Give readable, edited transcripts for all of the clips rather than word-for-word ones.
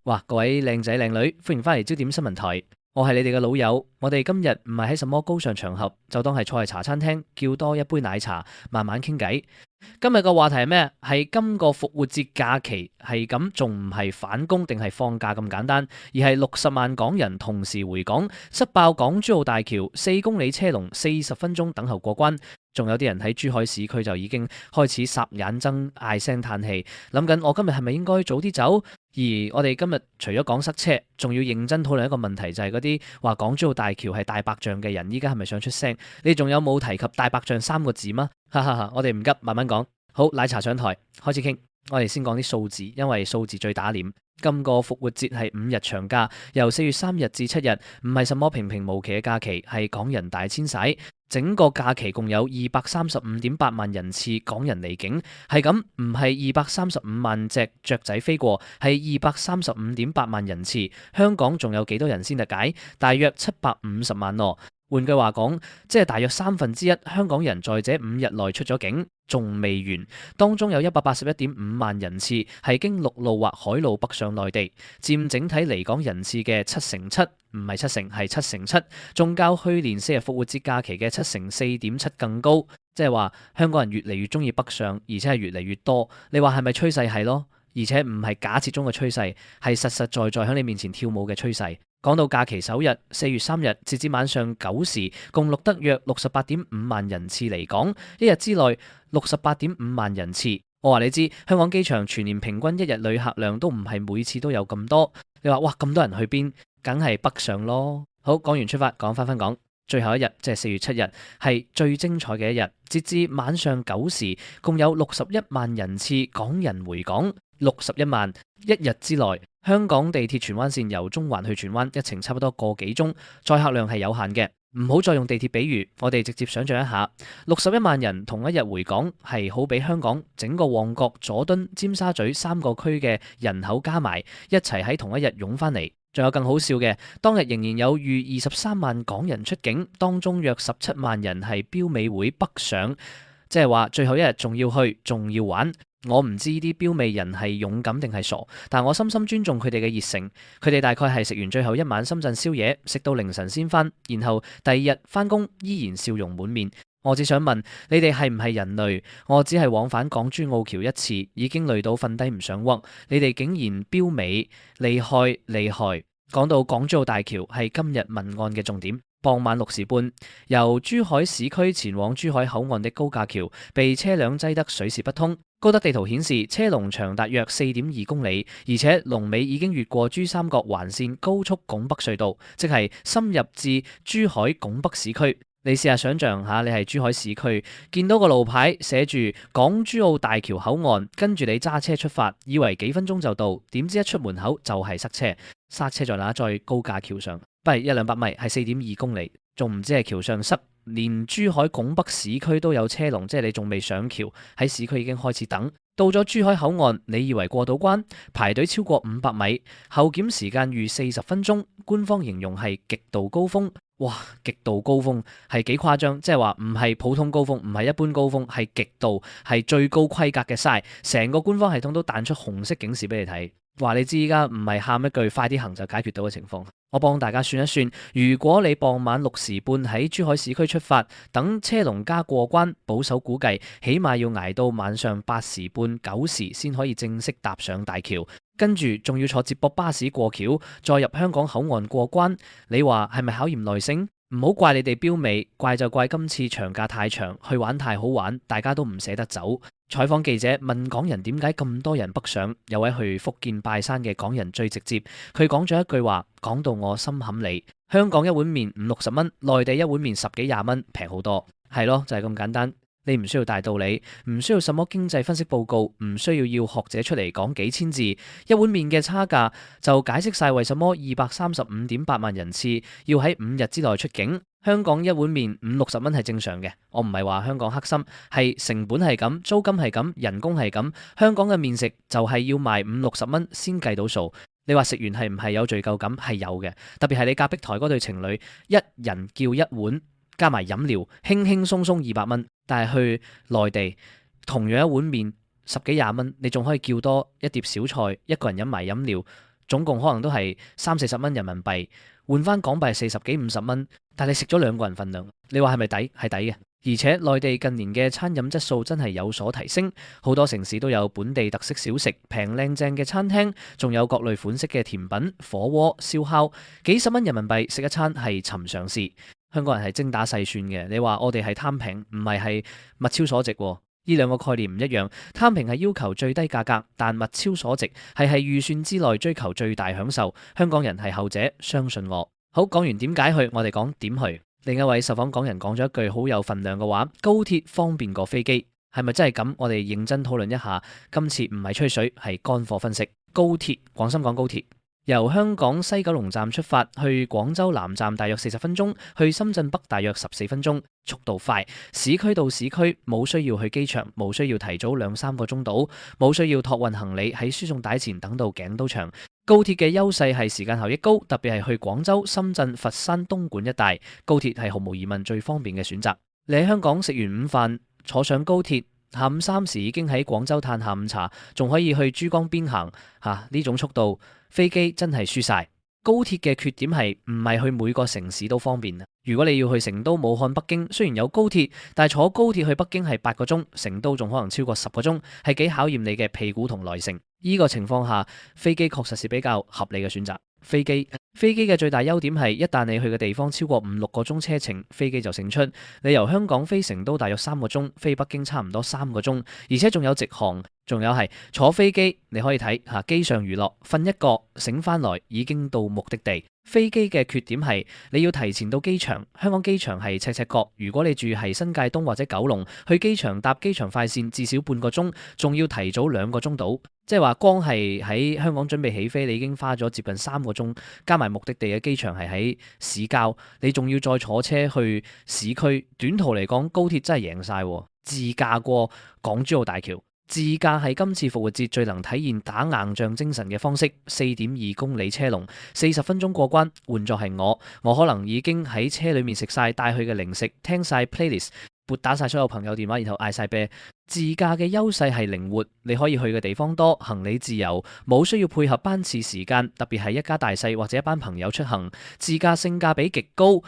哇！各位靚仔靚女，歡迎翻嚟焦點新聞台，我係你哋嘅老友。我哋今日唔係喺什麼高尚場合，就當係坐喺茶餐廳，叫多一杯奶茶，慢慢傾偈。今日個話題係咩？係今個復活節假期係咁，仲唔係返工定係放假咁簡單，而係60萬港人同時回港，塞爆港珠澳大橋4公里車龍，40分鐘等候過關。仲有啲人喺珠海市區就已經開始霎眼睜，嗌聲嘆氣，諗緊我今日係咪應該早啲走？而我哋今日除咗講塞車，仲要認真討論一個問題，就係嗰啲話港珠澳大橋係大白象嘅人，依家係咪想出聲？你仲有冇提及大白象3個字嗎？哈哈哈！我哋唔急，慢慢講。好，奶茶上台，開始傾。我哋先講啲數字，因為數字最打臉。今個復活節係5日長假，由4月3日至7日，唔係什麼平平無奇嘅假期，係港人大遷徙。整個假期共有235.8萬人次港人離境，係咁，唔係235萬隻雀仔飛過，係235.8萬人次。香港仲有幾多人先得解？大約750萬咯。換句話講，即係大約1/3香港人在這5日內出咗境，仲未完。當中有181.5萬人次係經陸路或海路北上內地，佔整體離港人次嘅7/7，唔係7成，係7/7，仲較去年4日復活節假期嘅7/4.7更高。即係話香港人越嚟越中意北上，而且係越嚟越多。你話係咪趨勢？係咯，而且唔係假設中嘅趨勢，係實實在在喺你面前跳舞嘅趨勢。講到假期首日，4月3日，截至晚上9時，共錄得約68.5萬人次離港，一日之內68.5萬人次。我話你知，香港機場全年平均一日旅客量都唔係每次都有咁多。你話哇，咁多人去邊？梗係北上咯。好，講完出發，講翻講。最後一日即係4月7日，係最精彩嘅一日。截至晚上9時，共有61萬人次港人回港。61萬，一日之內，香港地鐵荃灣線由中環去荃灣一程差不多個幾鐘，載客量係有限嘅。唔好再用地鐵比喻，我哋直接想象一下，61萬人同一日回港，係好比香港整個旺角、佐敦、尖沙咀3個區嘅人口加埋一齊喺同一日湧翻嚟。仲有更好笑嘅，當日仍然有逾23萬港人出境，當中約17萬人係標美會北上，即係話最後一日仲要去，仲要玩。我唔知啲標美人係勇敢定係傻，但我深深尊重佢哋嘅熱誠。佢哋大概係食完最後一晚深圳宵夜，食到凌晨先返，然後第2日返工依然笑容滿面。我只想問你哋係唔係人類？我只係往返港珠澳橋一次，已經累到瞓低唔想屈。你哋竟然標美，厲害厲害！講到港珠澳大橋係今日問案嘅重點。傍晚6時半，由珠海市區前往珠海口岸的高架橋被車輛擠得水泄不通。高德地圖顯示車龍長達約4.2公里，而且龍尾已經越過珠三角環線高速拱北隧道，即係深入至珠海拱北市區。你試下想象下，你係珠海市區，見到個路牌寫住港珠澳大橋口岸，跟住你揸車出發，以為幾分鐘就到，點知一出門口就係塞車。塞車在哪？在高架橋上，不係100-200米，係4.2公里，仲唔知係橋上塞，連珠海拱北市區都有車龍，即係你仲未上橋，喺市區已經開始等。到咗珠海口岸，你以為過到關，排隊超過500米，候檢時間逾40分鐘，官方形容係極度高峰。哇，極度高峰係幾誇張，即係話唔係普通高峰，唔係一般高峰，係極度，係最高規格嘅嘥，成個官方系統都彈出紅色警示俾你睇，話你知依家唔係喊一句快啲行就解決到嘅情況。我幫大家算一算，如果你傍晚6時半喺珠海市區出發，等車龍加過關，保守估計起碼要捱到晚上8時半、9時先可以正式踏上大橋，跟住仲要坐接駁巴士過橋，再入香港口岸過關。你話係咪考驗耐性？唔好怪你哋標美，怪就怪今次長假太長，去玩太好玩，大家都唔捨得走。採訪記者問港人點解咁多人北上，有位去福建拜山嘅港人最直接，佢講咗一句話，講到我心坎裏。香港一碗麵50-60蚊，內地一碗麵10幾20蚊，平好多。係咯，就係咁簡單。你唔需要大道理，唔需要什麼經濟分析報告，唔需要學者出嚟講幾千字，一碗麵嘅差價就解釋晒為什麼235.8萬人次要喺5日之內出境。香港一碗麵50-60蚊係正常嘅，我唔係話香港黑心，係成本係咁，租金係咁，人工係咁，香港嘅麵食就係要賣50-60蚊先計到數。你話食完係唔係有罪疚感？係有嘅，特別係你隔壁台嗰對情侶，一人叫一碗，加埋飲料，輕輕鬆鬆200蚊。但係去內地，同樣一碗麵10幾20蚊，你仲可以叫多一碟小菜，一個人飲埋飲料，總共可能都係30-40蚊人民幣，換翻港幣40幾50蚊，但係你食咗2個人份量，你話係咪抵？係抵嘅。而且內地近年嘅餐飲質素真係有所提升，好多城市都有本地特色小食、平靚正嘅餐廳，仲有各類款式嘅甜品、火鍋、燒烤，幾十蚊人民幣食一餐係尋常事。香港人係精打細算嘅，你話我哋係貪平，唔係物超所值喎。呢兩個概念唔一樣，貪平係要求最低價格，但物超所值係預算之內追求最大享受。香港人係後者，相信我。好，講完點解去，我哋講點去。另一位受訪港人講咗一句好有分量嘅話：高鐵方便過飛機，係咪真係咁？我哋認真討論一下。今次唔係吹水，係乾貨分析。高鐵，廣深港高鐵由香港西九龍站出發，去廣州南站大約40分鐘，去深圳北大約14分鐘，速度快。市區到市區冇需要去機場，冇需要提早2-3個鐘到，冇需要託運行李喺輸送帶前等到頸都長。高鐵嘅優勢係時間效益高，特別係去廣州、深圳、佛山、東莞一帶，高鐵係毫無疑問最方便嘅選擇。你喺香港食完午飯，坐上高鐵，下午3時已經喺廣州嘆下午茶，仲可以去珠江邊行呢種速度，飛機真係輸晒。高鐵嘅缺點係唔係去每個城市都方便。如果你要去成都、武漢、北京，雖然有高鐵，但係坐高鐵去北京係8個鐘，成都仲可能超過10個鐘，係幾考驗你嘅屁股同耐性。呢個情況下，飛機確實是比較合理嘅選擇。飛機嘅最大優點係，一旦你去嘅地方超過5-6個鐘車程，飛機就勝出。你由香港飛成都大約3個鐘，飛北京差唔多3個鐘，而且仲有直航。仲有係坐飛機，你可以睇機上娛樂，瞓一覺醒翻來已經到目的地。飛機嘅缺點係你要提前到機場，香港機場係赤角。如果你住係新界東或者九龍，去機場搭機場快線至少半個鐘，仲要提早2個鐘到，即係話光係喺香港準備起飛，你已經花咗接近3個鐘，加埋目的地嘅機場係喺市郊，你仲要再坐車去市區。短途嚟講，高鐵真係贏晒，自駕過港珠澳大橋。自駕係今次復活節最能體現打硬仗精神嘅方式。4.2公里車龍，40分鐘過關。換作係我可能已經喺車裏面食晒帶去嘅零食，聽晒 playlist， 撥打晒所有朋友電話，然後嗌晒啤。自駕嘅優勢係靈活，你可以去嘅地方多，行李自由，冇需要配合班次時間，特別係一家大細或者一班朋友出行，自駕性價比極高。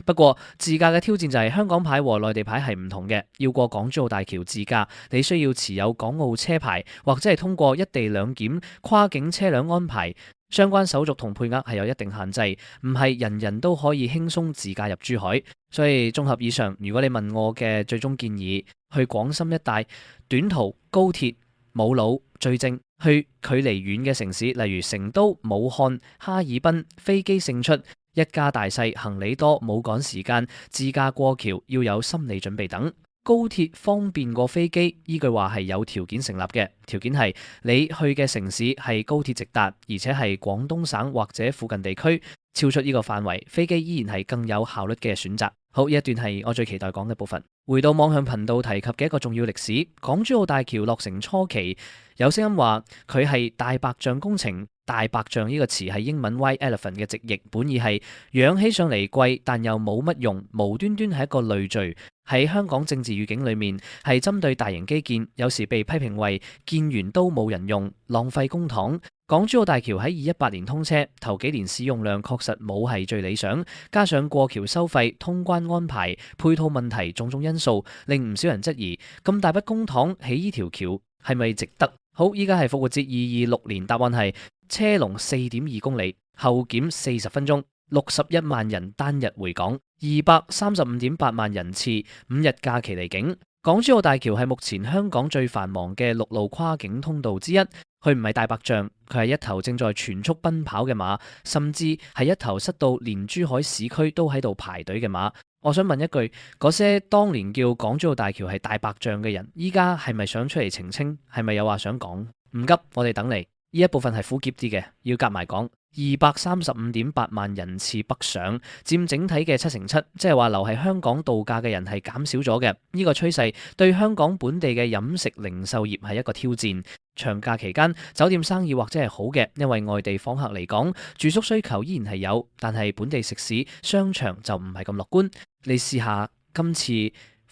不過自駕嘅挑戰就係香港牌和內地牌係唔同嘅，要過港珠澳大橋自駕，你需要持有港澳車牌或者係通過一地兩檢跨境車輛安排，相關手續同配額係有一定限制，唔係人人都可以輕鬆自駕入珠海。所以綜合以上，如果你問我嘅最終建議，去廣深一帶短途高鐵冇腦最正，去距離遠嘅城市，例如成都、武漢、哈爾濱，飛機勝出。一家大細行李多冇趕時間，自駕過橋要有心理準備等。高鐵方便過飛機，呢句話係有條件成立嘅，條件係你去嘅城市係高鐵直達，而且係廣東省或者附近地區。超出呢個範圍，飛機依然係更有效率嘅選擇。好，呢一段係我最期待講嘅部分。回到網向頻道提及嘅一個重要歷史，港珠澳大橋落成初期，有聲音話佢係大白象工程。大白象呢個詞係英文 White Elephant 嘅直譯，本意係養起上嚟貴，但又冇乜用，無端端係一個累贅。喺香港政治語境裏面，係針對大型基建，有時被批評為建完都冇人用，浪費公帑。港珠澳大橋喺2018年通車，頭幾年使用量確實冇係最理想，加上過橋收費、通關安排、配套問題種種因素，令唔少人質疑咁大筆公帑起呢條橋係咪值得？好，依家係復活節226年，答案係車龍4.2公里，後檢40分鐘，61萬人單日回港，235.8萬人次5日假期離境。港珠澳大橋係目前香港最繁忙嘅陸路跨境通道之一。佢唔係大白象，佢係一頭正在全速奔跑嘅馬，甚至係一頭塞到連珠海市區都喺度排隊嘅馬。我想問一句，嗰些當年叫港珠澳大橋係大白象嘅人，依家係咪想出嚟澄清？係咪有話想講？唔急，我哋等你。呢一部分係苦澀啲嘅，要夾埋講。235.8萬人次北上，佔整體嘅7成7，即係話留喺香港度假嘅人係減少咗嘅。呢個趨勢對香港本地嘅飲食零售業係一個挑戰。長假期間，酒店生意或者係好嘅，因為外地訪客嚟講，住宿需求依然係有，但係本地食肆、商場就唔係咁樂觀。你試下今次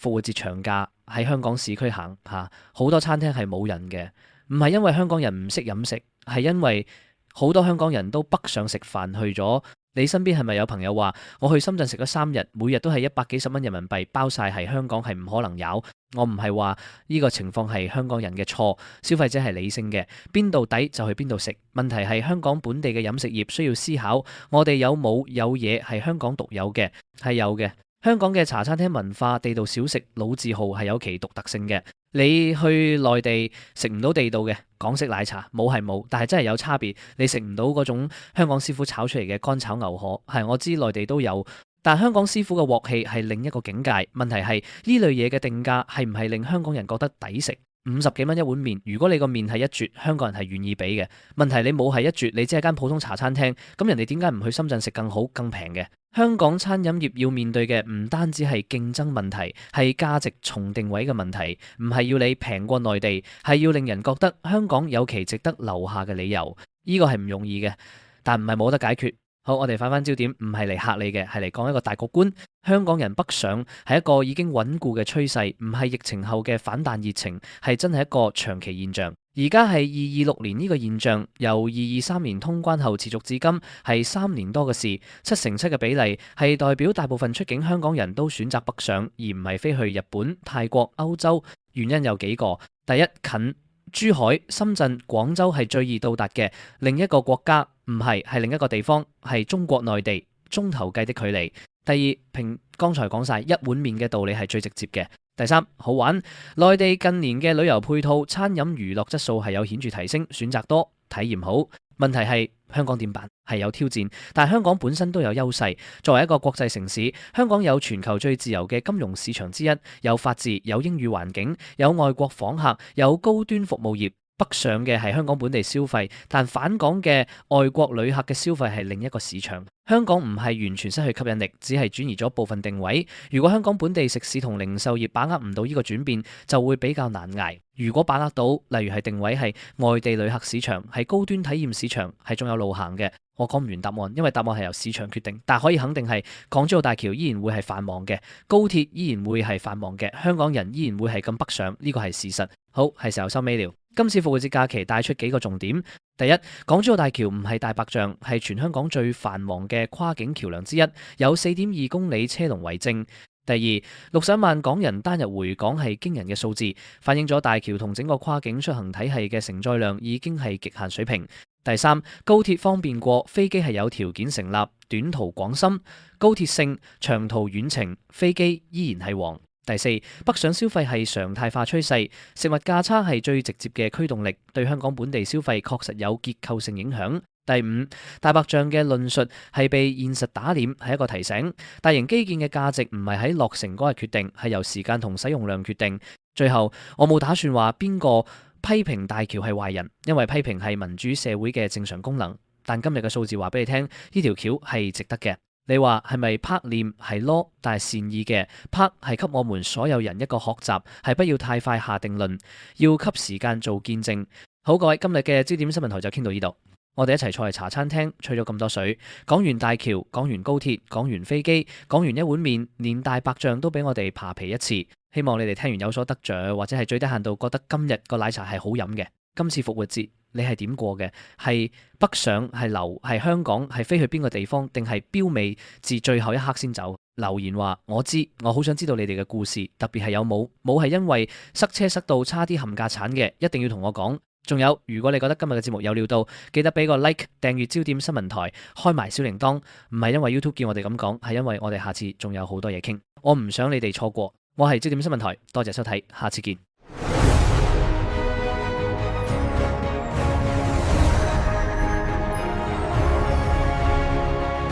復活節長假喺香港市區行下，好多餐廳係冇人嘅，唔係因為香港人唔識飲食，係因為好多香港人都北上食飯去咗。你身邊係咪有朋友話我去深圳食咗3日，每日都係100幾十蚊人民幣包晒，係香港係唔可能有？我唔係話呢個情況係香港人嘅錯，消費者係理性嘅，邊度抵就去邊度食。問題係香港本地嘅飲食業需要思考，我哋有冇有嘢係香港獨有嘅？係有嘅。香港嘅茶餐廳文化、地道小食、老字號係有其獨特性嘅。你去內地食唔到地道嘅港式奶茶，冇係冇，但係真係有差別。你食唔到嗰種香港師傅炒出嚟嘅乾炒牛河，係我知內地都有，但香港師傅嘅鑊氣係另一個境界。問題係呢類嘢嘅定價係唔係令香港人覺得抵食？50幾蚊一碗麵，如果你個麵係一絕，香港人係願意俾嘅。問題你冇係一絕，你只係間普通茶餐廳，咁人哋點解唔去深圳食更好更平嘅？香港餐飲業要面對嘅唔單止係競爭問題，係價值重定位嘅問題，唔係要你平過內地，係要令人覺得香港有其值得留下嘅理由。呢個係唔容易嘅，但唔係冇得解決。好，我哋反翻焦點，唔係嚟嚇你嘅，係嚟講一個大局觀。香港人北上係一個已經穩固嘅趨勢，唔係疫情後嘅反彈熱情，係真係一個長期現象。而家係2026年呢個現象，由2023年通關後持續至今，係3年多嘅事。7:7嘅比例係代表大部分出境香港人都選擇北上，而唔係飛去日本、泰國、歐洲。原因有幾個：第一，近珠海、深圳、廣州係最易到達嘅，另一個國家唔係，係另一個地方，係中國內地，鐘頭計的距離。第二，憑剛才講晒一碗麵嘅道理係最直接嘅。第三，好玩，內地近年嘅旅遊配套、餐飲娛樂質素係有顯著提升，選擇多，體驗好。問題係香港點辦？係有挑戰，但係香港本身都有優勢。作為一個國際城市，香港有全球最自由嘅金融市場之一，有法治，有英語環境，有外國訪客，有高端服務業。北上嘅係香港本地消費，但返港嘅外國旅客嘅消費係另一個市場。香港唔係完全失去吸引力，只係轉移咗部分定位。如果香港本地食肆同零售業把握唔到呢個轉變，就會比較難捱。如果把握到，例如係定位係外地旅客市場，係高端體驗市場，係仲有路行嘅。我講唔完答案，因為答案係由市場決定。但可以肯定係港珠澳大橋依然會係繁忙嘅，高鐵依然會係繁忙嘅，香港人依然會係咁北上，呢個係事實。好，係時候收尾了。今次復活節假期帶出幾個重點。第一，港珠澳大橋唔係大白象，係全香港最繁忙嘅跨境橋梁之一，有4.2公里車龍為證。第二，61萬港人單日回港係驚人嘅數字，反映咗大橋同整個跨境出行體系嘅承載量已經係極限水平。第三，高鐵方便過，飛機係有條件成立，短途廣深，高鐵勝，長途遠程，飛機依然係王。第四，北上消費係常態化趨勢，食物價差係最直接嘅驅動力，對香港本地消費確實有結構性影響。第五，大白象嘅論述係被現實打臉，係一個提醒。大型基建嘅價值唔係喺落成嗰日決定，係由時間同使用量決定。最後，我冇打算話邊個批評大橋係壞人，因為批評係民主社會嘅正常功能。但今日嘅數字話俾你聽，呢條橋係值得嘅。你話係咪拍臉係囉？但係善意嘅拍係給我們所有人一個學習，係不要太快下定論，要給時間做見證。好，各位，今日嘅焦點新聞台就傾到呢度。我哋一齊坐嚟茶餐廳，吹咗咁多水，講完大橋，講完高鐵，講完飛機，講完一碗麵，連大白象都俾我哋扒皮一次。希望你哋聽完有所得着，或者係最低限度覺得今日個奶茶係好飲嘅。今次復活節你係點過嘅？係北上，係留，係香港，係飛去邊個地方，定係標尾至最後一刻先走？留言話我知，我好想知道你哋嘅故事，特別係有冇係因為塞車塞到差啲冚家鏟嘅，一定要同我講。仲有，如果你覺得今日嘅節目有料到，記得俾個 like， 訂閱焦點新聞台，開埋小鈴鐺。唔係因為 YouTube 叫我哋咁講，係因為我哋下次仲有好多嘢傾。我唔想你哋錯過。我係焦點新聞台，多謝收睇，下次見。